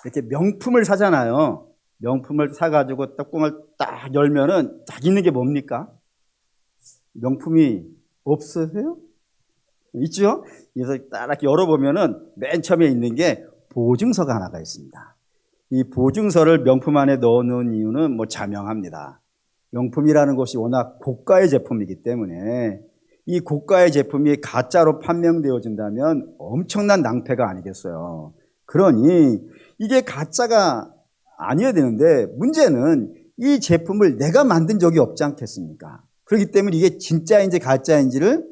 이렇게 명품을 사잖아요. 명품을 사가지고 뚜껑을 딱 열면은 딱 있는 게 뭡니까? 명품이 없으세요? 있죠? 그래서 딱 이렇게 열어보면은 맨 처음에 있는 게 보증서가 하나가 있습니다. 이 보증서를 명품 안에 넣어놓은 이유는 뭐 자명합니다. 명품이라는 것이 워낙 고가의 제품이기 때문에 이 고가의 제품이 가짜로 판명되어진다면 엄청난 낭패가 아니겠어요. 그러니 이게 가짜가 아니어야 되는데 문제는 이 제품을 내가 만든 적이 없지 않겠습니까? 그렇기 때문에 이게 진짜인지 가짜인지를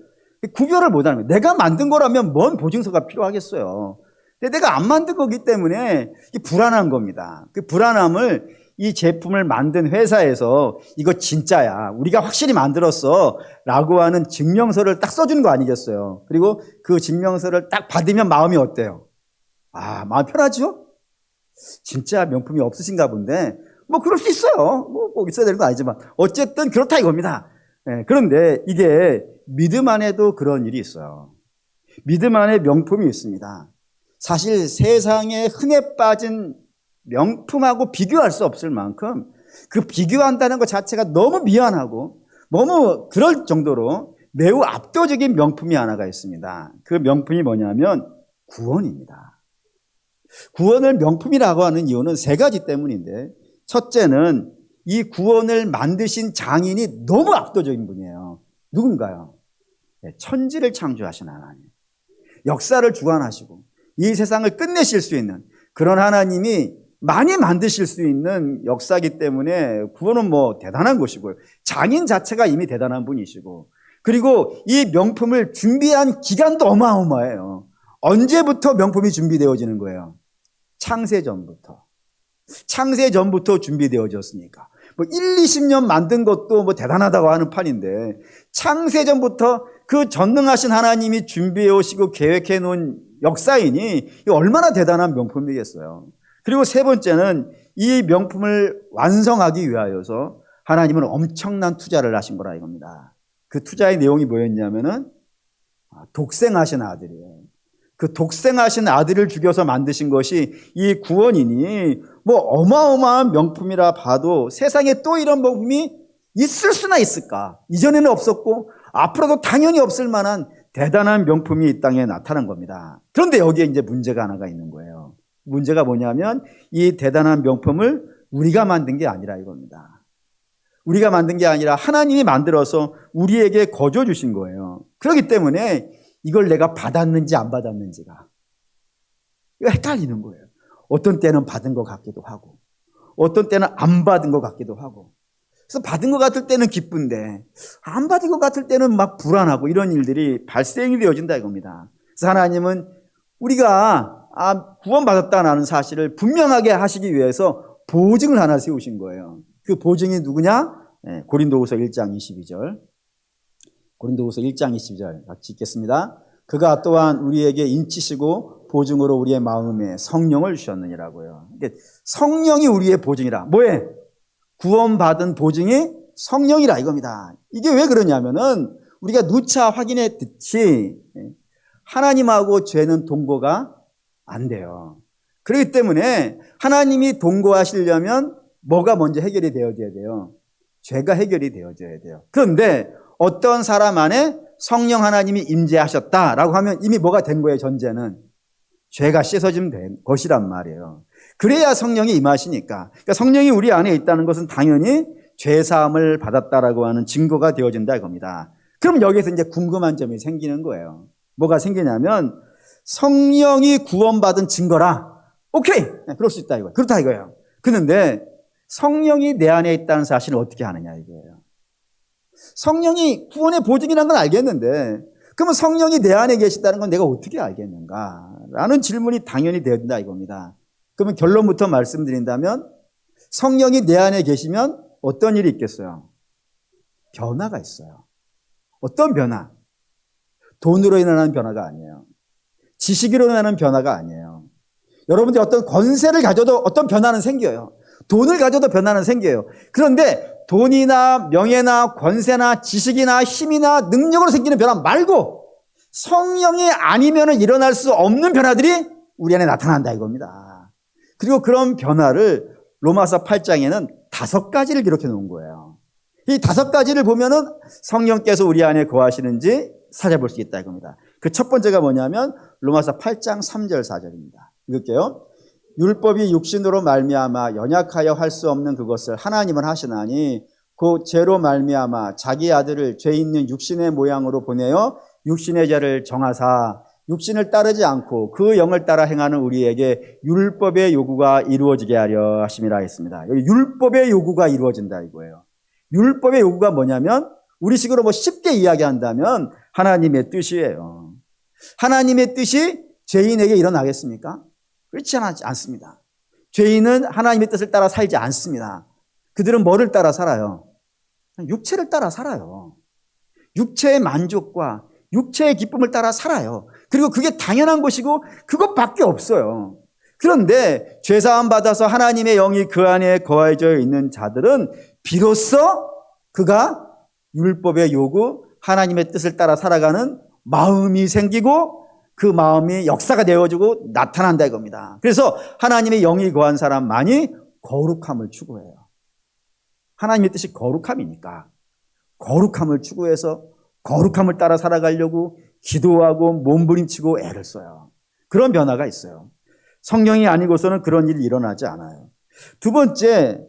구별을 못하는 거예요. 내가 만든 거라면 뭔 보증서가 필요하겠어요. 근데 내가 안 만든 거기 때문에 불안한 겁니다. 그 불안함을 이 제품을 만든 회사에서 이거 진짜야, 우리가 확실히 만들었어 라고 하는 증명서를 딱 써주는 거 아니겠어요? 그리고 그 증명서를 딱 받으면 마음이 어때요? 마음 편하죠? 진짜 명품이 없으신가 본데 뭐 그럴 수 있어요. 뭐 꼭 있어야 되는 거 아니지만 어쨌든 그렇다 이겁니다. 그런데 이게 믿음 안에도 그런 일이 있어요. 믿음 안에 명품이 있습니다. 사실 세상에 흔해 빠진 명품하고 비교할 수 없을 만큼 그 비교한다는 것 자체가 너무 미안하고 너무 그럴 정도로 매우 압도적인 명품이 하나가 있습니다. 그 명품이 뭐냐면 구원입니다. 구원을 명품이라고 하는 이유는 세 가지 때문인데, 첫째는 이 구원을 만드신 장인이 너무 압도적인 분이에요. 누군가요? 천지를 창조하신 하나님, 역사를 주관하시고 이 세상을 끝내실 수 있는 그런 하나님이 많이 만드실 수 있는 역사이기 때문에 구원은 뭐 대단한 것이고요. 장인 자체가 이미 대단한 분이시고, 그리고 이 명품을 준비한 기간도 어마어마해요. 언제부터 명품이 준비되어지는 거예요? 창세전부터. 창세전부터 준비되어졌으니까. 뭐 1, 20년 만든 것도 뭐 대단하다고 하는 판인데, 창세전부터 그 전능하신 하나님이 준비해 오시고 계획해 놓은 역사이니 얼마나 대단한 명품이겠어요. 그리고 세 번째는 이 명품을 완성하기 위하여서 하나님은 엄청난 투자를 하신 거라 이겁니다. 그 투자의 내용이 뭐였냐면은 독생하신 아들이에요. 그 독생하신 아들을 죽여서 만드신 것이 이 구원이니 뭐 어마어마한 명품이라 봐도 세상에 또 이런 명품이 있을 수나 있을까? 이전에는 없었고 앞으로도 당연히 없을 만한 대단한 명품이 이 땅에 나타난 겁니다. 그런데 여기에 이제 문제가 하나가 있는 거예요. 문제가 뭐냐면 이 대단한 명품을 우리가 만든 게 아니라 이겁니다. 우리가 만든 게 아니라 하나님이 만들어서 우리에게 거저 주신 거예요. 그렇기 때문에 이걸 내가 받았는지 안 받았는지가 이거 헷갈리는 거예요. 어떤 때는 받은 것 같기도 하고 어떤 때는 안 받은 것 같기도 하고, 그래서 받은 것 같을 때는 기쁜데 안 받은 것 같을 때는 막 불안하고 이런 일들이 발생이 되어진다 이겁니다. 그래서 하나님은 우리가 구원받았다는 사실을 분명하게 하시기 위해서 보증을 하나 세우신 거예요. 그 보증이 누구냐? 고린도후서 1장 22절. 고린도후서 1장 22절 같이 읽겠습니다. 그가 또한 우리에게 인치시고 보증으로 우리의 마음에 성령을 주셨느니라고요. 성령이 우리의 보증이라. 뭐에? 구원받은 보증이 성령이라 이겁니다. 이게 왜 그러냐면은 우리가 누차 확인했듯이 하나님하고 죄는 동거가 안 돼요. 그렇기 때문에 하나님이 동거하시려면 뭐가 먼저 해결이 되어져야 돼요? 죄가 해결이 되어져야 돼요. 그런데 어떤 사람 안에 성령 하나님이 임재하셨다라고 하면 이미 뭐가 된 거예요? 전제는 죄가 씻어지면 된 것이란 말이에요. 그래야 성령이 임하시니까. 그러니까 성령이 우리 안에 있다는 것은 당연히 죄사함을 받았다라고 하는 증거가 되어진다 이겁니다. 그럼 여기서 이제 궁금한 점이 생기는 거예요. 뭐가 생기냐면 성령이 구원받은 증거라. 오케이, 그럴 수 있다 이거예요. 그렇다 이거예요. 그런데 성령이 내 안에 있다는 사실을 어떻게 아느냐 이거예요. 성령이 구원의 보증이라는 건 알겠는데 그러면 성령이 내 안에 계시다는 건 내가 어떻게 알겠는가? 라는 질문이 당연히 된다 이겁니다. 그러면 결론부터 말씀드린다면 성령이 내 안에 계시면 어떤 일이 있겠어요? 변화가 있어요. 어떤 변화? 돈으로 인하는 변화가 아니에요. 지식으로 인하는 변화가 아니에요. 여러분들이 어떤 권세를 가져도 어떤 변화는 생겨요. 돈을 가져도 변화는 생겨요. 그런데 돈이나 명예나 권세나 지식이나 힘이나 능력으로 생기는 변화 말고 성령이 아니면 일어날 수 없는 변화들이 우리 안에 나타난다 이겁니다. 그리고 그런 변화를 로마서 8장에는 5가지를 기록해 놓은 거예요. 이 5가지를 보면은 성령께서 우리 안에 거하시는지 찾아볼 수 있다 이겁니다. 그 첫 번째가 뭐냐면 로마서 8장 3절 4절입니다. 읽을게요. 율법이 육신으로 말미암아 연약하여 할 수 없는 그것을 하나님은 하시나니 그 죄로 말미암아 자기 아들을 죄 있는 육신의 모양으로 보내어 육신의 죄를 정하사 육신을 따르지 않고 그 영을 따라 행하는 우리에게 율법의 요구가 이루어지게 하려 하심이라 했습니다. 여기 율법의 요구가 이루어진다 이거예요. 율법의 요구가 뭐냐면 우리식으로 뭐 쉽게 이야기한다면 하나님의 뜻이에요. 하나님의 뜻이 죄인에게 일어나겠습니까? 그렇지 않습니다. 죄인은 하나님의 뜻을 따라 살지 않습니다. 그들은 뭐를 따라 살아요? 육체를 따라 살아요. 육체의 만족과 육체의 기쁨을 따라 살아요. 그리고 그게 당연한 것이고 그것밖에 없어요. 그런데 죄사함 받아서 하나님의 영이 그 안에 거해져 있는 자들은 비로소 그가 율법의 요구, 하나님의 뜻을 따라 살아가는 마음이 생기고 그 마음이 역사가 되어지고 나타난다 이겁니다. 그래서 하나님의 영이 거한 사람만이 거룩함을 추구해요. 하나님의 뜻이 거룩함이니까 거룩함을 추구해서 거룩함을 따라 살아가려고 기도하고 몸부림치고 애를 써요. 그런 변화가 있어요. 성령이 아니고서는 그런 일이 일어나지 않아요. 두 번째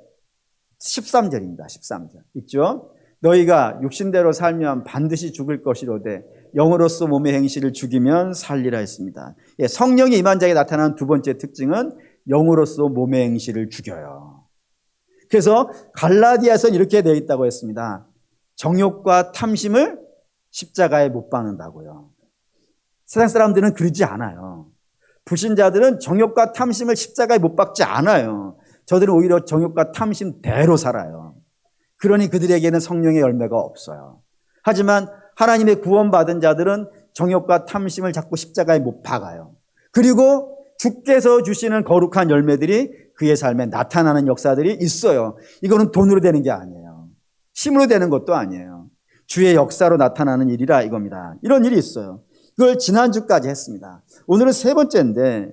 13절입니다. 13절 있죠? 너희가 육신대로 살면 반드시 죽을 것이로되 영으로서 몸의 행실을 죽이면 살리라 했습니다. 예, 성령이 임한 자에게 나타나는 두 번째 특징은 영으로서 몸의 행실을 죽여요. 그래서 갈라디아서는 이렇게 되어 있다고 했습니다. 정욕과 탐심을 십자가에 못 박는다고요. 세상 사람들은 그러지 않아요. 불신자들은 정욕과 탐심을 십자가에 못 박지 않아요. 저들은 오히려 정욕과 탐심대로 살아요. 그러니 그들에게는 성령의 열매가 없어요. 하지만 하나님의 구원받은 자들은 정욕과 탐심을 자꾸 십자가에 못 박아요. 그리고 주께서 주시는 거룩한 열매들이 그의 삶에 나타나는 역사들이 있어요. 이거는 돈으로 되는 게 아니에요. 힘으로 되는 것도 아니에요. 주의 역사로 나타나는 일이라 이겁니다. 이런 일이 있어요. 그걸 지난주까지 했습니다. 오늘은 세 번째인데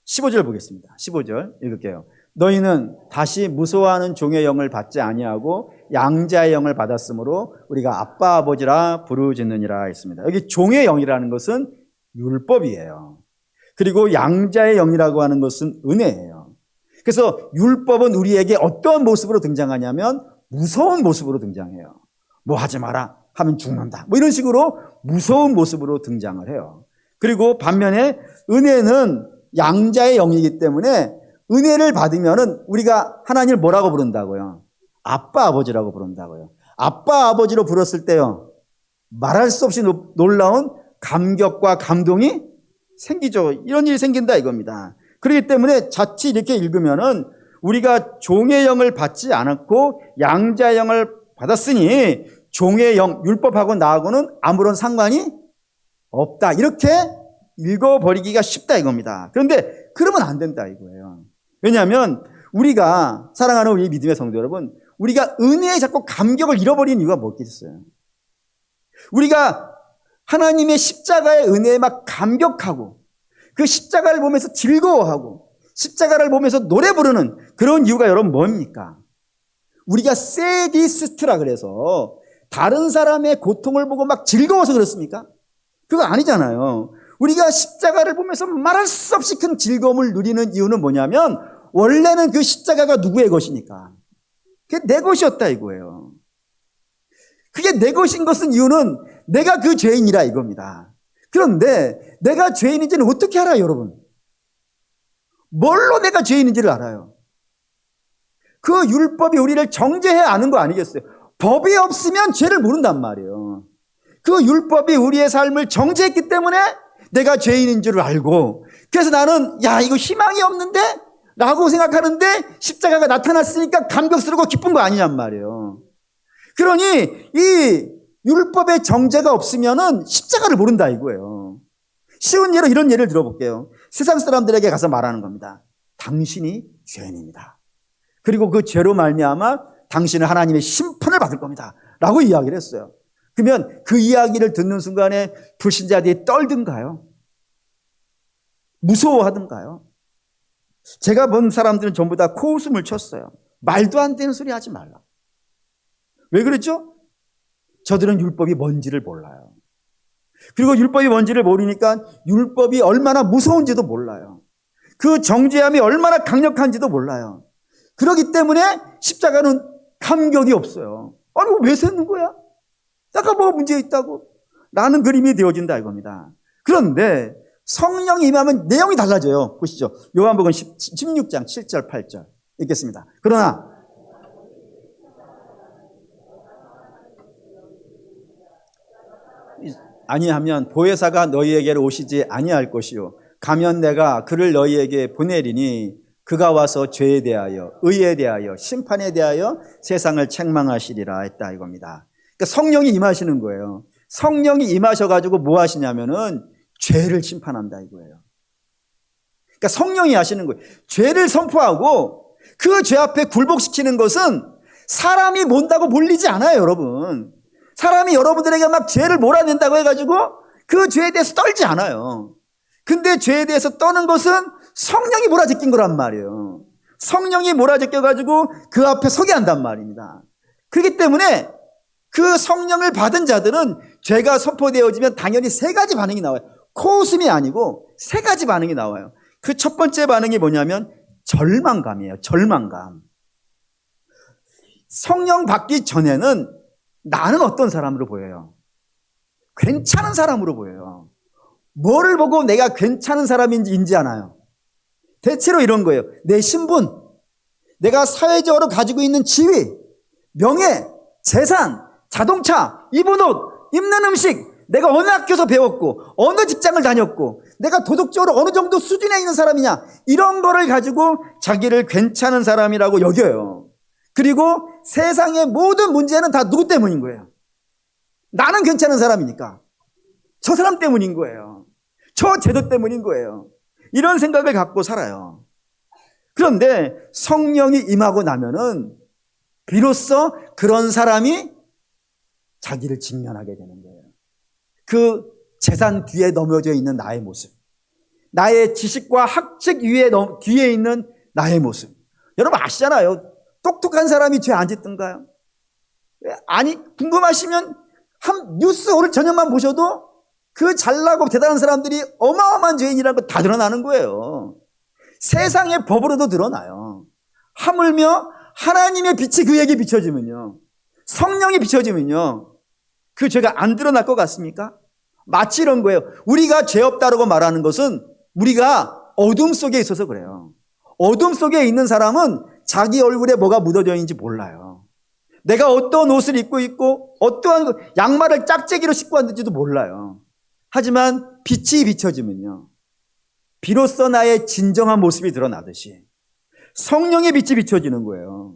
15절 보겠습니다. 15절 읽을게요. 너희는 다시 무서워하는 종의 영을 받지 아니하고 양자의 영을 받았으므로 우리가 아빠 아버지라 부르짖느니라 했습니다. 여기 종의 영이라는 것은 율법이에요. 그리고 양자의 영이라고 하는 것은 은혜예요. 그래서 율법은 우리에게 어떤 모습으로 등장하냐면 무서운 모습으로 등장해요. 뭐 하지 마라 하면 죽는다. 뭐 이런 식으로 무서운 모습으로 등장을 해요. 그리고 반면에 은혜는 양자의 영이기 때문에 은혜를 받으면은 우리가 하나님을 뭐라고 부른다고요? 아빠 아버지라고 부른다고요. 아빠 아버지로 불렀을 때요, 말할 수 없이 놀라운 감격과 감동이 생기죠. 이런 일이 생긴다 이겁니다. 그렇기 때문에 자칫 이렇게 읽으면은 우리가 종의 영을 받지 않았고 양자의 영을 받았으니 종의 영, 율법하고 나하고는 아무런 상관이 없다. 이렇게 읽어버리기가 쉽다 이겁니다. 그런데 그러면 안 된다 이거예요. 왜냐하면 우리가 사랑하는 우리 믿음의 성도 여러분, 우리가 은혜에 자꾸 감격을 잃어버리는 이유가 뭐겠어요? 우리가 하나님의 십자가의 은혜에 막 감격하고 그 십자가를 보면서 즐거워하고 십자가를 보면서 노래 부르는 그런 이유가 여러분 뭡니까? 우리가 세디스트라 그래서 다른 사람의 고통을 보고 막 즐거워서 그렇습니까? 그거 아니잖아요. 우리가 십자가를 보면서 말할 수 없이 큰 즐거움을 누리는 이유는 뭐냐면 원래는 그 십자가가 누구의 것이니까. 그게 내 것이었다 이거예요. 그게 내 것인 것은 이유는 내가 그 죄인이라 이겁니다. 그런데 내가 죄인인지는 어떻게 알아요, 여러분? 뭘로 내가 죄인인지를 알아요? 그 율법이 우리를 정죄해야 아는 거 아니겠어요? 법이 없으면 죄를 모른단 말이에요. 그 율법이 우리의 삶을 정죄했기 때문에 내가 죄인인 줄 알고, 그래서 나는 야 이거 희망이 없는데? 라고 생각하는데 십자가가 나타났으니까 감격스럽고 기쁜 거 아니냔 말이에요. 그러니 이 율법의 정죄가 없으면은 십자가를 모른다 이거예요. 쉬운 예로 이런 예를 들어볼게요. 세상 사람들에게 가서 말하는 겁니다. 당신이 죄인입니다. 그리고 그 죄로 말미암아 당신은 하나님의 심판을 받을 겁니다. 라고 이야기를 했어요. 그러면 그 이야기를 듣는 순간에 불신자들이 떨든가요? 무서워하던가요? 제가 본 사람들은 전부 다 코웃음을 쳤어요. 말도 안 되는 소리 하지 말라. 왜 그랬죠? 저들은 율법이 뭔지를 몰라요. 그리고 율법이 뭔지를 모르니까 율법이 얼마나 무서운지도 몰라요. 그 정죄함이 얼마나 강력한지도 몰라요. 그렇기 때문에 십자가는 감격이 없어요. 아니 왜 세는 거야? 내가 뭐가 문제 있다고? 라는 그림이 되어진다 이겁니다. 그런데 성령이 임하면 내용이 달라져요. 보시죠. 요한복음 16장 7절 8절 읽겠습니다. 그러나 아니하면 보혜사가 너희에게로 오시지 아니할 것이요 가면 내가 그를 너희에게 보내리니 그가 와서 죄에 대하여 의에 대하여 심판에 대하여 세상을 책망하시리라 했다 이겁니다. 그러니까 성령이 임하시는 거예요. 성령이 임하셔가지고 뭐 하시냐면은 죄를 심판한다 이거예요. 그러니까 성령이 하시는 거예요. 죄를 선포하고 그 죄 앞에 굴복시키는 것은 사람이 뭔다고 몰리지 않아요, 여러분. 사람이 여러분들에게 막 죄를 몰아낸다고 해가지고 그 죄에 대해서 떨지 않아요. 근데 죄에 대해서 떠는 것은 성령이 몰아제낀 거란 말이에요. 성령이 몰아제껴가지고 그 앞에 서게 한단 말입니다. 그렇기 때문에 그 성령을 받은 자들은 죄가 선포되어지면 당연히 세 가지 반응이 나와요. 코웃음이 아니고 세 가지 반응이 나와요. 그 첫 번째 반응이 뭐냐면 절망감이에요. 절망감. 성령 받기 전에는 나는 어떤 사람으로 보여요? 괜찮은 사람으로 보여요. 뭐를 보고 내가 괜찮은 사람인지 인지하나요? 대체로 이런 거예요. 내 신분, 내가 사회적으로 가지고 있는 지위, 명예, 재산, 자동차, 입은 옷, 입는 음식, 내가 어느 학교에서 배웠고 어느 직장을 다녔고 내가 도덕적으로 어느 정도 수준에 있는 사람이냐 이런 거를 가지고 자기를 괜찮은 사람이라고 여겨요. 그리고 세상의 모든 문제는 다 누구 때문인 거예요? 나는 괜찮은 사람이니까 저 사람 때문인 거예요. 저 제도 때문인 거예요. 이런 생각을 갖고 살아요. 그런데 성령이 임하고 나면은 비로소 그런 사람이 자기를 직면하게 되는 거예요. 그 재산 뒤에 넘어져 있는 나의 모습, 나의 지식과 학책 뒤에 있는 나의 모습. 여러분 아시잖아요. 똑똑한 사람이 죄 안 짓던가요? 아니, 궁금하시면 한 뉴스 오늘 저녁만 보셔도 그 잘나고 대단한 사람들이 어마어마한 죄인이라는 거 다 드러나는 거예요. 세상의 법으로도 드러나요. 하물며 하나님의 빛이 그에게 비춰지면요, 성령이 비춰지면요, 그 죄가 안 드러날 것 같습니까? 마치 이런 거예요. 우리가 죄 없다라고 말하는 것은 우리가 어둠 속에 있어서 그래요. 어둠 속에 있는 사람은 자기 얼굴에 뭐가 묻어져 있는지 몰라요. 내가 어떤 옷을 입고 있고 어떠한 양말을 짝재기로 신고 왔는지도 몰라요. 하지만 빛이 비춰지면요, 비로소 나의 진정한 모습이 드러나듯이 성령의 빛이 비춰지는 거예요.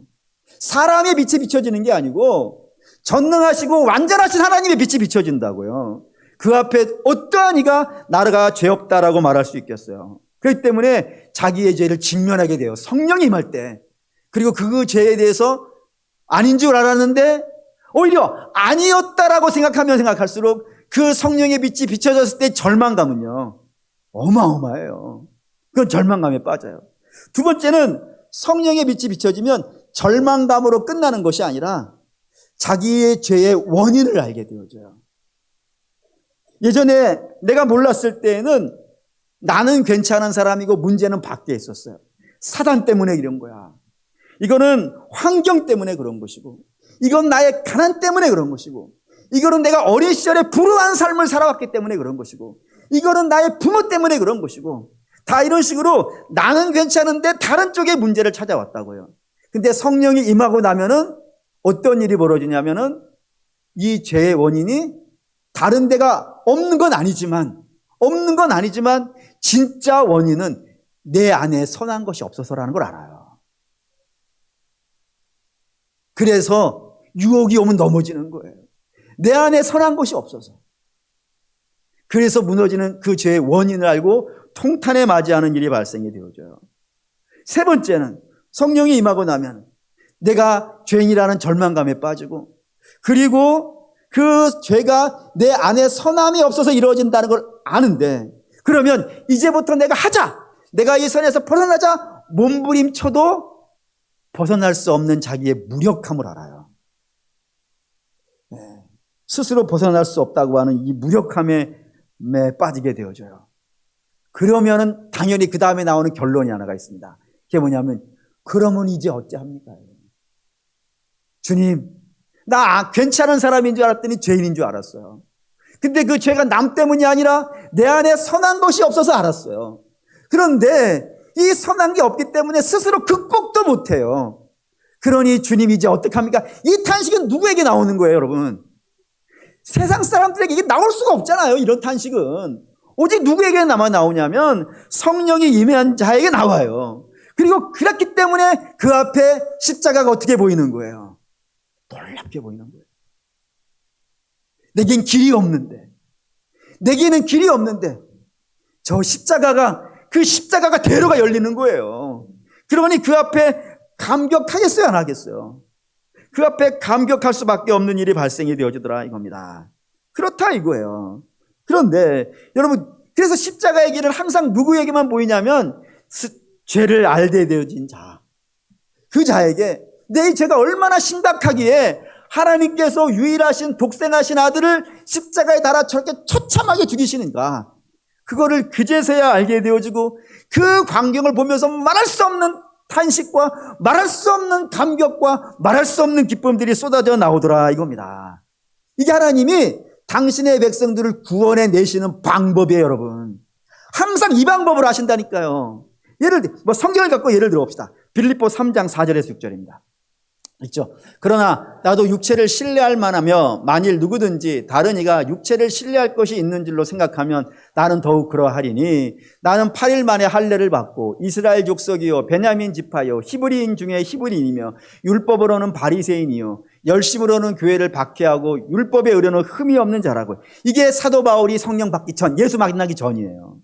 사람의 빛이 비춰지는 게 아니고 전능하시고 완전하신 하나님의 빛이 비춰진다고요. 그 앞에 어떠한 이가 나가 죄 없다라고 말할 수 있겠어요. 그렇기 때문에 자기의 죄를 직면하게 돼요. 성령이 임할 때. 그리고 그 죄에 대해서 아닌 줄 알았는데 오히려 아니었다라고 생각하면 생각할수록 그 성령의 빛이 비춰졌을 때 절망감은요, 어마어마해요. 그건 절망감에 빠져요. 두 번째는 성령의 빛이 비춰지면 절망감으로 끝나는 것이 아니라 자기의 죄의 원인을 알게 되어져요. 예전에 내가 몰랐을 때에는 나는 괜찮은 사람이고 문제는 밖에 있었어요. 사단 때문에 이런 거야. 이거는 환경 때문에 그런 것이고, 이건 나의 가난 때문에 그런 것이고, 이거는 내가 어린 시절에 불우한 삶을 살아왔기 때문에 그런 것이고, 이거는 나의 부모 때문에 그런 것이고, 다 이런 식으로 나는 괜찮은데 다른 쪽에 문제를 찾아왔다고요. 근데 성령이 임하고 나면은 어떤 일이 벌어지냐면은 이 죄의 원인이 다른 데가 없는 건 아니지만 진짜 원인은 내 안에 선한 것이 없어서라는 걸 알아요. 그래서 유혹이 오면 넘어지는 거예요. 내 안에 선한 것이 없어서. 그래서 무너지는 그 죄의 원인을 알고 통탄에 맞이하는 일이 발생이 되어져요. 세 번째는 성령이 임하고 나면 내가 죄인이라는 절망감에 빠지고, 그리고 그 죄가 내 안에 선함이 없어서 이루어진다는 걸 아는데 그러면 이제부터 내가 하자. 내가 이 선에서 벗어나자. 몸부림쳐도 벗어날 수 없는 자기의 무력함을 알아요. 네. 스스로 벗어날 수 없다고 하는 이 무력함에 빠지게 되어져요. 그러면은 당연히 그 다음에 나오는 결론이 하나가 있습니다. 그게 뭐냐면, 그러면 이제 어찌합니까? 주님, 나 괜찮은 사람인 줄 알았더니 죄인인 줄 알았어요. 근데 그 죄가 남 때문이 아니라 내 안에 선한 것이 없어서 알았어요. 그런데 이 선한 게 없기 때문에 스스로 극복도 못해요. 그러니 주님 이제 어떡합니까? 이 탄식은 누구에게 나오는 거예요, 여러분? 세상 사람들에게 이게 나올 수가 없잖아요, 이런 탄식은. 오직 누구에게 나오냐면 성령이 임한 자에게 나와요. 그리고 그렇기 때문에 그 앞에 십자가가 어떻게 보이는 거예요? 놀랍게 보이는 거예요. 내겐 길이 없는데, 내게는 길이 없는데 저 십자가가, 그 십자가가 대로가 열리는 거예요. 그러니 그 앞에 감격하겠어요, 안 하겠어요? 그 앞에 감격할 수밖에 없는 일이 발생이 되어지더라 이겁니다. 그렇다 이거예요. 그런데 여러분, 그래서 십자가의 길은 항상 누구에게만 보이냐면 죄를 알게 되어진 자, 그 자에게 내 죄가 얼마나 심각하기에 하나님께서 유일하신 독생하신 아들을 십자가에 달아 저렇게 처참하게 죽이시는가, 그거를 그제서야 알게 되어지고 그 광경을 보면서 말할 수 없는 탄식과 말할 수 없는 감격과 말할 수 없는 기쁨들이 쏟아져 나오더라 이겁니다. 이게 하나님이 당신의 백성들을 구원해 내시는 방법이에요, 여러분. 항상 이 방법을 하신다니까요. 성경을 갖고 예를 들어 봅시다. 빌립보 3장 4절에서 6절입니다. 있죠. 그러나 나도 육체를 신뢰할 만하며 만일 누구든지 다른 이가 육체를 신뢰할 것이 있는 줄로 생각하면 나는 더욱 그러하리니 나는 8일 만에 할례를 받고 이스라엘 족속이요 베냐민 지파요 히브리인 중에 히브리인이며 율법으로는 바리새인이요 열심으로는 교회를 박해하고 율법에 의뢰는 흠이 없는 자라고. 이게 사도 바울이 성령 받기 전, 예수 만나기 전이에요.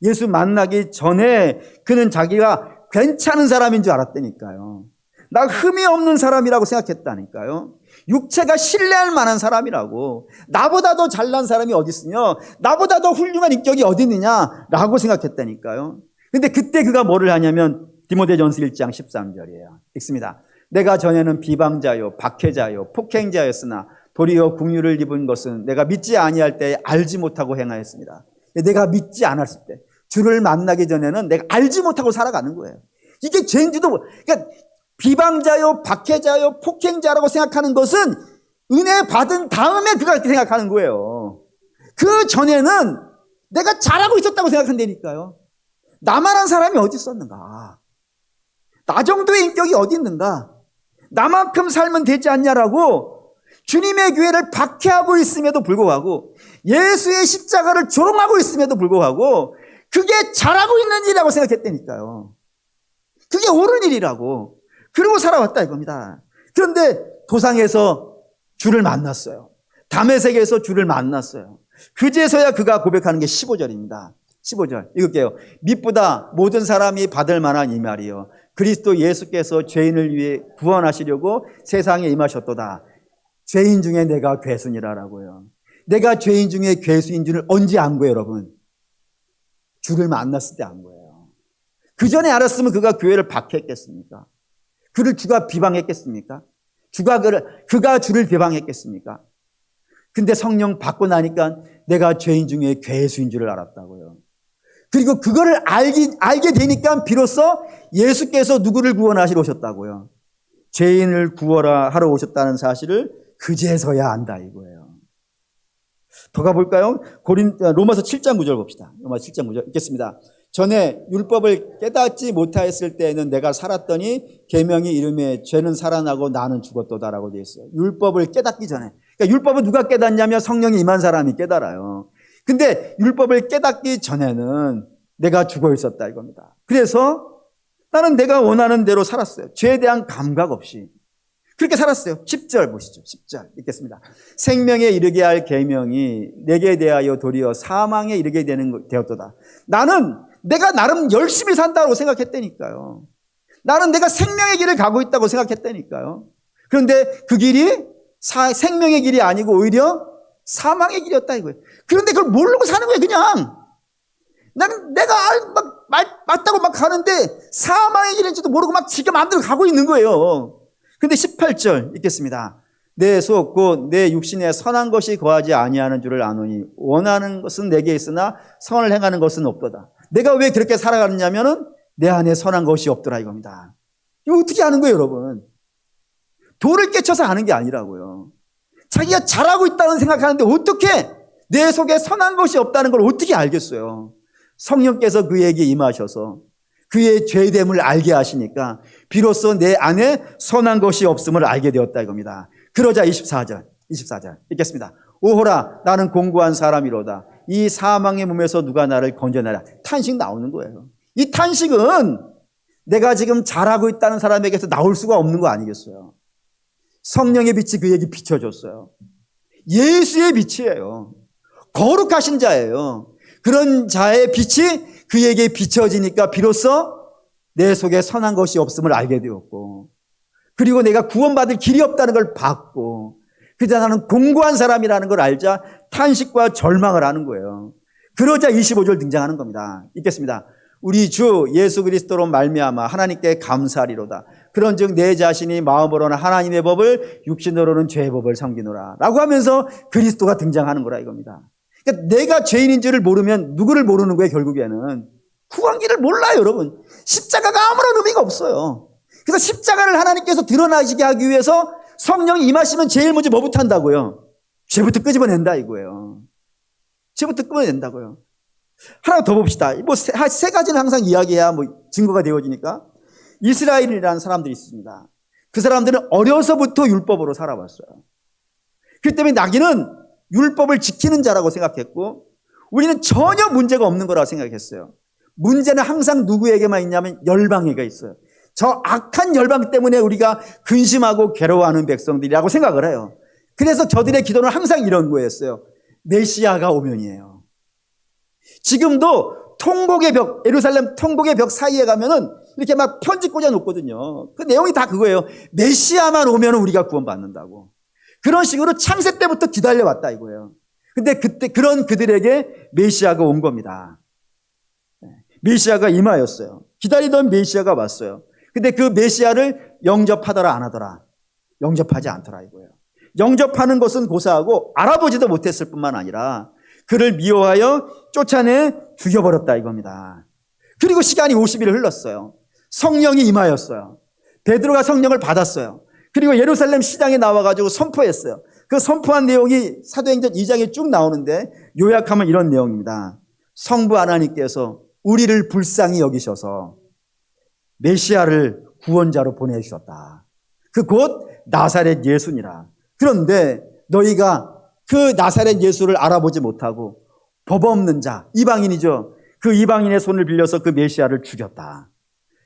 예수 만나기 전에 그는 자기가 괜찮은 사람인 줄 알았다니까요. 나 흠이 없는 사람이라고 생각했다니까요. 육체가 신뢰할 만한 사람이라고. 나보다 더 잘난 사람이 어디 있으며 나보다 더 훌륭한 인격이 어디 있느냐라고 생각했다니까요. 근데 그때 그가 뭐를 하냐면 디모데전서 1장 13절이에요. 읽습니다. 내가 전에는 비방자요 박해자요 폭행자였으나 도리어 긍휼을 입은 것은 내가 믿지 아니할 때에 알지 못하고 행하였습니다. 내가 믿지 않았을 때, 주를 만나기 전에는 내가 알지 못하고 살아가는 거예요. 이게 죄인지도, 그러니까 비방자요 박해자요 폭행자라고 생각하는 것은 은혜 받은 다음에 그가 그렇게 생각하는 거예요. 그 전에는 내가 잘하고 있었다고 생각한다니까요. 나만한 사람이 어디 있었는가? 나 정도의 인격이 어디 있는가? 나만큼 살면 되지 않냐라고 주님의 교회를 박해하고 있음에도 불구하고 예수의 십자가를 조롱하고 있음에도 불구하고 그게 잘하고 있는 일이라고 생각했다니까요. 그게 옳은 일이라고. 그러고 살아왔다 이겁니다. 그런데 도상에서 주를 만났어요. 다메섹에서 주를 만났어요. 그제서야 그가 고백하는 게 15절입니다. 15절 읽을게요. mit보다 모든 사람이 받을 만한 이 말이요 그리스도 예수께서 죄인을 위해 구원하시려고 세상에 임하셨도다. 죄인 중에 내가 괴순이라라고요. 내가 죄인 중에 괴수인 줄을 언제 안 거예요, 여러분? 주를 만났을 때 안 거예요. 그 전에 알았으면 그가 교회를 박해했겠습니까? 그를 주가 비방했겠습니까? 그가 주를 비방했겠습니까? 근데 성령 받고 나니까 내가 죄인 중에 괴수인 줄을 알았다고요. 그리고 그거를 알게 되니까 비로소 예수께서 누구를 구원하시러 오셨다고요. 죄인을 구원하러 오셨다는 사실을 그제서야 안다 이거예요. 더 가볼까요? 로마서 7장 9절 봅시다. 로마서 7장 9절 읽겠습니다. 전에 율법을 깨닫지 못하였을 때에는 내가 살았더니 계명이 이름에 죄는 살아나고 나는 죽었도다라고 되어 있어요. 율법을 깨닫기 전에. 그러니까 율법은 누가 깨닫냐면 성령이 임한 사람이 깨달아요. 근데 율법을 깨닫기 전에는 내가 죽어 있었다 이겁니다. 그래서 나는 내가 원하는 대로 살았어요. 죄에 대한 감각 없이. 그렇게 살았어요. 10절 보시죠. 10절 읽겠습니다. 생명에 이르게 할 계명이 내게 대하여 도리어 사망에 이르게 되었도다. 나는 내가 나름 열심히 산다고 생각했다니까요. 나는 내가 생명의 길을 가고 있다고 생각했다니까요. 그런데 그 길이 생명의 길이 아니고 오히려 사망의 길이었다 이거예요. 그런데 그걸 모르고 사는 거예요, 그냥. 내가 맞다고 막 가는데 사망의 길인지도 모르고 막 지가 마음대로 가고 있는 거예요. 근데 18절 읽겠습니다. 내 속 곧 내 육신에 선한 것이 거하지 아니하는 줄을 아노니 원하는 것은 내게 있으나 선을 행하는 것은 없도다. 내가 왜 그렇게 살아가느냐면은 내 안에 선한 것이 없더라 이겁니다. 이거 어떻게 아는 거예요, 여러분? 돌을 깨쳐서 아는 게 아니라고요. 자기가 잘하고 있다는 생각하는데 어떻게 내 속에 선한 것이 없다는 걸 어떻게 알겠어요? 성령께서 그에게 임하셔서 그의 죄됨을 알게 하시니까 비로소 내 안에 선한 것이 없음을 알게 되었다 이겁니다. 그러자 24절 읽겠습니다. 오호라 나는 공고한 사람이로다. 이 사망의 몸에서 누가 나를 건져내라. 탄식 나오는 거예요. 이 탄식은 내가 지금 잘하고 있다는 사람에게서 나올 수가 없는 거 아니겠어요? 성령의 빛이 그에게 비춰줬어요. 예수의 빛이에요. 거룩하신 자예요. 그런 자의 빛이 그에게 비춰지니까 비로소 내 속에 선한 것이 없음을 알게 되었고, 그리고 내가 구원받을 길이 없다는 걸 봤고, 그자 나는 공고한 사람이라는 걸 알자 탄식과 절망을 하는 거예요. 그러자 25절 등장하는 겁니다. 읽겠습니다. 우리 주 예수 그리스도로 말미암아 하나님께 감사하리로다. 그런즉 내 자신이 마음으로는 하나님의 법을 육신으로는 죄의 법을 섬기노라 라고 하면서 그리스도가 등장하는 거라 이겁니다. 그러니까 내가 죄인인 줄을 모르면 누구를 모르는 거예요. 결국에는 구원기를 몰라요. 여러분, 십자가가 아무런 의미가 없어요. 그래서 십자가를 하나님께서 드러나시게 하기 위해서 성령이 임하시면 제일 먼저 뭐부터 한다고요? 죄부터 끄집어낸다 이거예요. 죄부터 끄집어낸다고요. 하나 더 봅시다. 세 가지는 항상 이야기해야 증거가 되어지니까. 이스라엘이라는 사람들이 있습니다. 그 사람들은 어려서부터 율법으로 살아왔어요. 그렇기 때문에 나귀는 율법을 지키는 자라고 생각했고, 우리는 전혀 문제가 없는 거라고 생각했어요. 문제는 항상 누구에게만 있냐면 열방에게 있어요. 저 악한 열방 때문에 우리가 근심하고 괴로워하는 백성들이라고 생각을 해요. 그래서 저들의 기도는 항상 이런 거였어요. 메시아가 오면이에요. 지금도 통곡의 벽, 예루살렘 통곡의 벽 사이에 가면은 이렇게 막 편지 꽂아 놓거든요. 그 내용이 다 그거예요. 메시아만 오면 우리가 구원받는다고. 그런 식으로 창세 때부터 기다려왔다 이거예요. 근데 그때 그런 그들에게 메시아가 온 겁니다. 메시아가 임하였어요. 기다리던 메시아가 왔어요. 근데 그 메시아를 영접하더라 안 하더라? 영접하지 않더라 이거예요. 영접하는 것은 고사하고 알아보지도 못했을 뿐만 아니라 그를 미워하여 쫓아내 죽여버렸다 이겁니다. 그리고 시간이 50일을 흘렀어요. 성령이 임하였어요. 베드로가 성령을 받았어요. 그리고 예루살렘 시장에 나와가지고 선포했어요. 그 선포한 내용이 사도행전 2장에 쭉 나오는데 요약하면 이런 내용입니다. 성부 하나님께서 우리를 불쌍히 여기셔서 메시아를 구원자로 보내주셨다. 그 곧 나사렛 예수니라. 그런데 너희가 그 나사렛 예수를 알아보지 못하고 법 없는 자, 이방인이죠. 그 이방인의 손을 빌려서 그 메시아를 죽였다.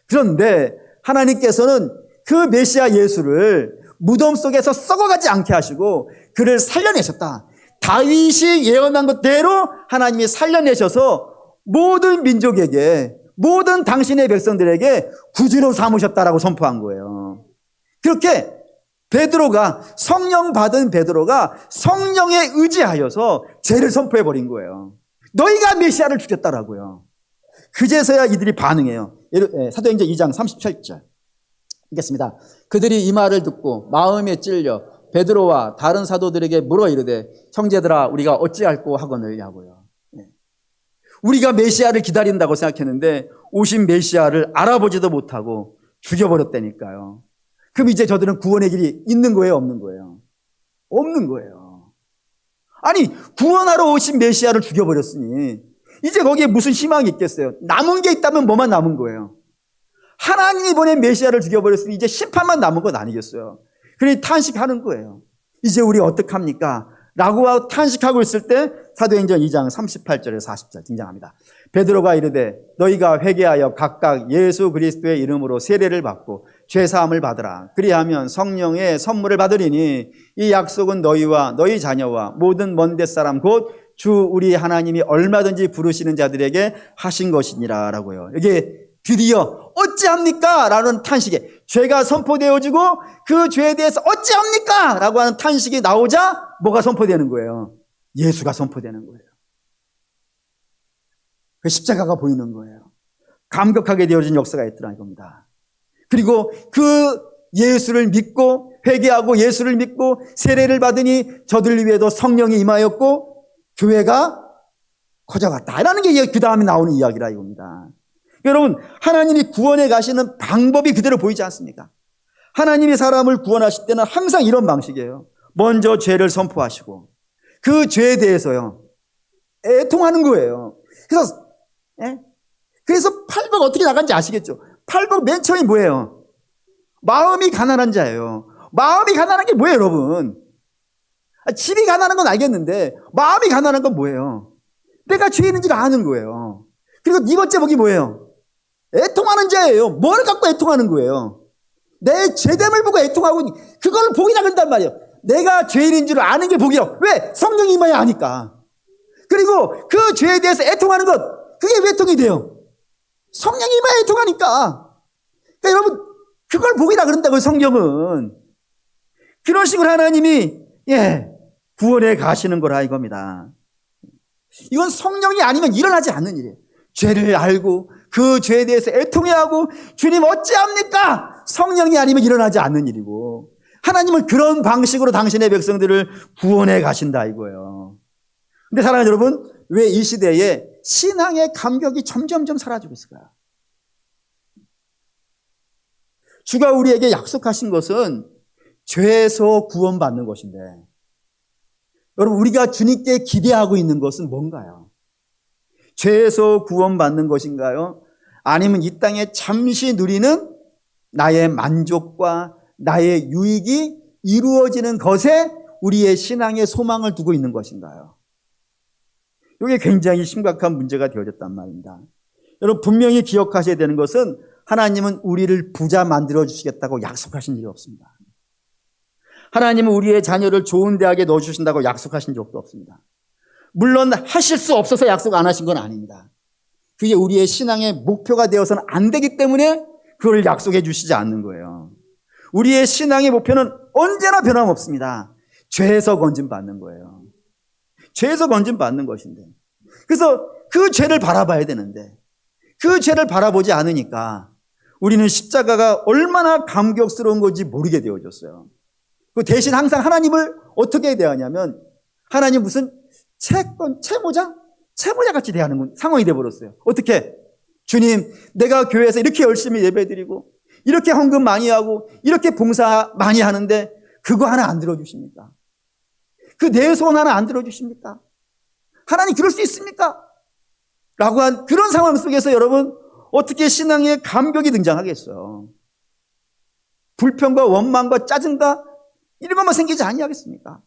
그런데 하나님께서는 그 메시아 예수를 무덤 속에서 썩어가지 않게 하시고 그를 살려내셨다. 다윗이 예언한 것대로 하나님이 살려내셔서 모든 민족에게, 모든 당신의 백성들에게 구주로 삼으셨다라고 선포한 거예요. 그렇게 베드로가, 성령 받은 베드로가 성령에 의지하여서 죄를 선포해버린 거예요. 너희가 메시아를 죽였다라고요. 그제서야 이들이 반응해요. 사도행전 2장 37절 읽겠습니다. 그들이 이 말을 듣고 마음에 찔려 베드로와 다른 사도들에게 물어 이르되 형제들아 우리가 어찌할꼬 하거늘 하고요. 우리가 메시아를 기다린다고 생각했는데 오신 메시아를 알아보지도 못하고 죽여버렸다니까요. 그럼 이제 저들은 구원의 길이 있는 거예요, 없는 거예요? 없는 거예요. 아니, 구원하러 오신 메시아를 죽여버렸으니 이제 거기에 무슨 희망이 있겠어요? 남은 게 있다면 뭐만 남은 거예요? 하나님이 보낸 메시아를 죽여버렸으니 이제 심판만 남은 건 아니겠어요? 그러니 탄식하는 거예요. 이제 우리 어떡합니까? 라고 탄식하고 있을 때 사도행전 2장 38절에서 40절 등장합니다. 베드로가 이르되 너희가 회개하여 각각 예수 그리스도의 이름으로 세례를 받고 죄사함을 받으라. 그리하면 성령의 선물을 받으리니 이 약속은 너희와 너희 자녀와 모든 먼 데 사람 곧 주 우리 하나님이 얼마든지 부르시는 자들에게 하신 것이니라 라고요. 이게 드디어 어찌합니까? 라는 탄식에 죄가 선포되어지고 그 죄에 대해서 어찌합니까? 라고 하는 탄식이 나오자 뭐가 선포되는 거예요? 예수가 선포되는 거예요. 그 십자가가 보이는 거예요. 감격하게 되어진 역사가 있더라 이겁니다. 그리고 그 예수를 믿고 회개하고 예수를 믿고 세례를 받으니 저들 위에도 성령이 임하였고 교회가 커져갔다라는 게 그 다음에 나오는 이야기라 이겁니다. 여러분, 하나님이 구원해 가시는 방법이 그대로 보이지 않습니까? 하나님이 사람을 구원하실 때는 항상 이런 방식이에요. 먼저 죄를 선포하시고 그 죄에 대해서요 애통하는 거예요. 그래서 팔복 어떻게 나간지 아시겠죠? 팔복 맨 처음이 뭐예요? 마음이 가난한 자예요. 마음이 가난한 게 뭐예요, 여러분? 집이 가난한 건 알겠는데 마음이 가난한 건 뭐예요? 내가 죄인인지를 아는 거예요. 그리고 네 번째 복이 뭐예요? 애통하는 자예요. 뭘 갖고 애통하는 거예요? 내 죄됨을 보고 애통하고 그걸 복이라 그런단 말이에요. 내가 죄인인 줄 아는 게 복이라고. 왜? 성령이 임해야 아니까. 그리고 그 죄에 대해서 애통하는 것, 그게 왜 애통이 돼요? 성령이 임해야 애통하니까. 그러니까 여러분, 그걸 복이라 그런다고요, 성경은. 그런 식으로 하나님이 구원해 가시는 거라 이겁니다. 이건 성령이 아니면 일어나지 않는 일이에요. 죄를 알고 그 죄에 대해서 애통해야 하고 주님 어찌합니까? 성령이 아니면 일어나지 않는 일이고 하나님은 그런 방식으로 당신의 백성들을 구원해 가신다 이거예요. 근데 사랑하는 여러분, 왜 이 시대에 신앙의 감격이 점점점 사라지고 있을까요? 주가 우리에게 약속하신 것은 죄에서 구원받는 것인데 여러분, 우리가 주님께 기대하고 있는 것은 뭔가요? 죄에서 구원받는 것인가요? 아니면 이 땅에 잠시 누리는 나의 만족과 나의 유익이 이루어지는 것에 우리의 신앙의 소망을 두고 있는 것인가요? 이게 굉장히 심각한 문제가 되어졌단 말입니다. 여러분, 분명히 기억하셔야 되는 것은 하나님은 우리를 부자 만들어 주시겠다고 약속하신 적이 없습니다. 하나님은 우리의 자녀를 좋은 대학에 넣어주신다고 약속하신 적도 없습니다. 물론 하실 수 없어서 약속 안 하신 건 아닙니다. 그게 우리의 신앙의 목표가 되어서는 안 되기 때문에 그걸 약속해 주시지 않는 거예요. 우리의 신앙의 목표는 언제나 변함없습니다. 죄에서 건짐받는 거예요. 죄에서 건짐받는 것인데. 그래서 그 죄를 바라봐야 되는데 그 죄를 바라보지 않으니까 우리는 십자가가 얼마나 감격스러운 건지 모르게 되어졌어요. 그 대신 항상 하나님을 어떻게 대하냐면 하나님 무슨 채모자 같이 대하는 상황이 되어버렸어요. 어떻게? 주님, 내가 교회에서 이렇게 열심히 예배드리고 이렇게 헌금 많이 하고 이렇게 봉사 많이 하는데 그거 하나 안 들어주십니까? 그 내 소원 하나 안 들어주십니까? 하나님 그럴 수 있습니까? 라고 한 그런 상황 속에서 여러분 어떻게 신앙의 감격이 등장하겠어요? 불평과 원망과 짜증과 이런 것만 생기지 아니하겠습니까?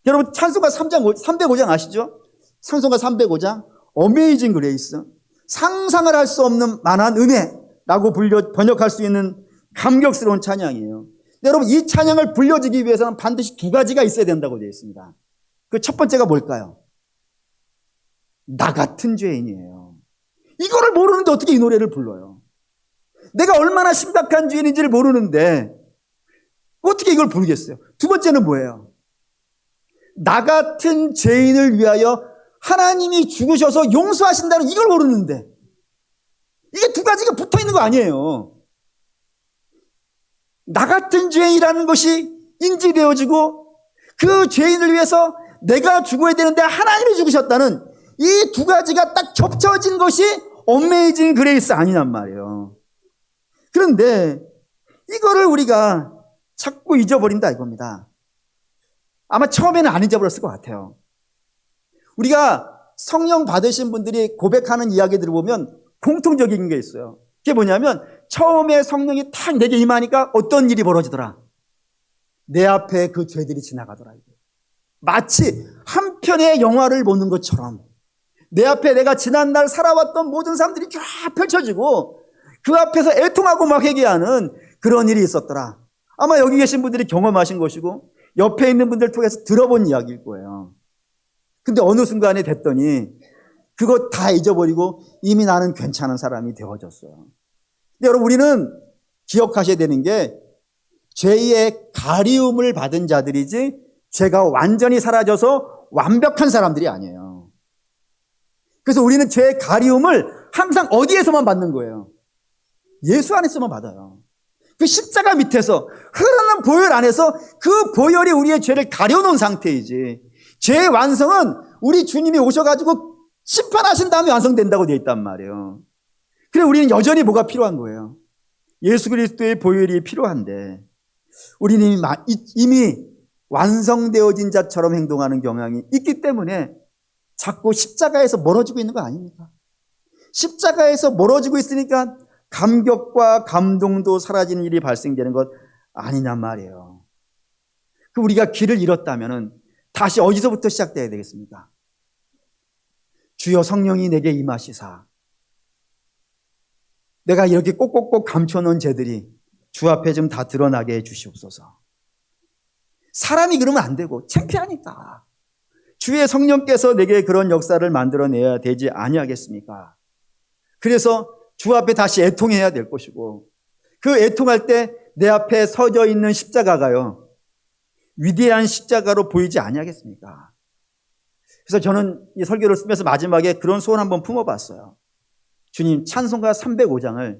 여러분 찬송가 305장 아시죠? 찬송가 305장 어메이징 그레이스, 상상을 할 수 없는 만한 은혜라고 번역할 수 있는 감격스러운 찬양이에요. 여러분 이 찬양을 불려주기 위해서는 반드시 두 가지가 있어야 된다고 되어 있습니다. 그 첫 번째가 뭘까요? 나 같은 죄인이에요. 이거를 모르는데 어떻게 이 노래를 불러요? 내가 얼마나 심각한 죄인인지를 모르는데 어떻게 이걸 부르겠어요? 두 번째는 뭐예요? 나 같은 죄인을 위하여 하나님이 죽으셔서 용서하신다는 이걸 모르는데 이게 두 가지가 붙어 있는 거 아니에요. 나 같은 죄인이라는 것이 인지되어지고 그 죄인을 위해서 내가 죽어야 되는데 하나님이 죽으셨다는 이 두 가지가 딱 겹쳐진 것이 어메이징 그레이스 아니란 말이에요. 그런데 이거를 우리가 자꾸 잊어버린다 이겁니다. 아마 처음에는 안 잊어버렸을 것 같아요. 우리가 성령 받으신 분들이 고백하는 이야기들을 보면 공통적인 게 있어요. 그게 뭐냐면 처음에 성령이 탁 내게 임하니까 어떤 일이 벌어지더라. 내 앞에 그 죄들이 지나가더라. 마치 한 편의 영화를 보는 것처럼 내 앞에 내가 지난날 살아왔던 모든 사람들이 쫙 펼쳐지고 그 앞에서 애통하고 막 회개하는 그런 일이 있었더라. 아마 여기 계신 분들이 경험하신 것이고 옆에 있는 분들 통해서 들어본 이야기일 거예요. 근데 어느 순간에 됐더니 그거 다 잊어버리고 이미 나는 괜찮은 사람이 되어졌어요. 근데 여러분 우리는 기억하셔야 되는 게 죄의 가리움을 받은 자들이지 죄가 완전히 사라져서 완벽한 사람들이 아니에요. 그래서 우리는 죄의 가리움을 항상 어디에서만 받는 거예요? 예수 안에서만 받아요. 그 십자가 밑에서 흐르는 보혈 안에서 그 보혈이 우리의 죄를 가려놓은 상태이지, 죄의 완성은 우리 주님이 오셔가지고 심판하신 다음에 완성된다고 되어 있단 말이에요. 그래서 우리는 여전히 뭐가 필요한 거예요? 예수 그리스도의 보혈이 필요한데 우리는 이미 완성되어진 자처럼 행동하는 경향이 있기 때문에 자꾸 십자가에서 멀어지고 있는 거 아닙니까? 십자가에서 멀어지고 있으니까 감격과 감동도 사라지는 일이 발생되는 것 아니냔 말이에요. 그 우리가 길을 잃었다면 다시 어디서부터 시작돼야 되겠습니까? 주여 성령이 내게 임하시사 내가 이렇게 꼭꼭꼭 감춰놓은 죄들이 주 앞에 좀 다 드러나게 해 주시옵소서. 사람이 그러면 안 되고 창피하니까 주의 성령께서 내게 그런 역사를 만들어내야 되지 아니하겠습니까? 그래서 주 앞에 다시 애통해야 될 것이고, 그 애통할 때 내 앞에 서져 있는 십자가가요, 위대한 십자가로 보이지 아니하겠습니까? 그래서 저는 이 설교를 쓰면서 마지막에 그런 소원 한번 품어봤어요. 주님, 찬송가 305장을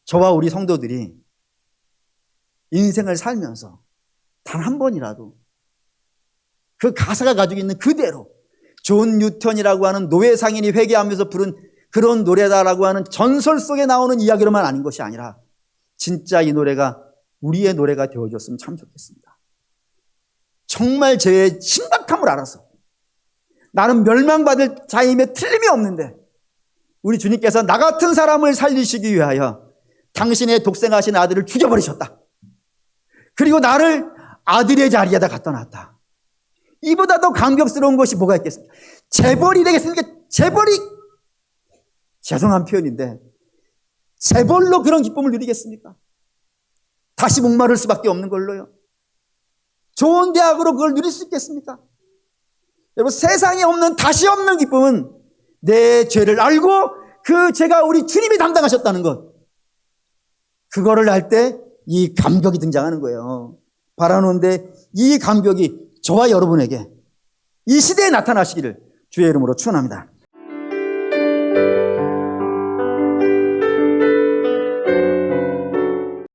저와 우리 성도들이 인생을 살면서 단 한 번이라도 그 가사가 가지고 있는 그대로 존 뉴턴이라고 하는 노예 상인이 회개하면서 부른 그런 노래다라고 하는 전설 속에 나오는 이야기로만 아닌 것이 아니라 진짜 이 노래가 우리의 노래가 되어줬으면 참 좋겠습니다. 정말 죄의 심각함을 알아서 나는 멸망받을 자임에 틀림이 없는데 우리 주님께서 나 같은 사람을 살리시기 위하여 당신의 독생하신 아들을 죽여버리셨다. 그리고 나를 아들의 자리에다 갖다 놨다. 이보다 더 감격스러운 것이 뭐가 있겠습니까? 재벌이 되겠습니까? 재벌이, 죄송한 표현인데 재벌로 그런 기쁨을 누리겠습니까? 다시 목마를 수밖에 없는 걸로요. 좋은 대학으로 그걸 누릴 수 있겠습니까? 여러분, 세상에 없는, 다시 없는 기쁨은 내 죄를 알고 그 죄가 우리 주님이 담당하셨다는 것, 그거를 알 때 이 감격이 등장하는 거예요. 바라는데 이 감격이 저와 여러분에게 이 시대에 나타나시기를 주의 이름으로 축원합니다.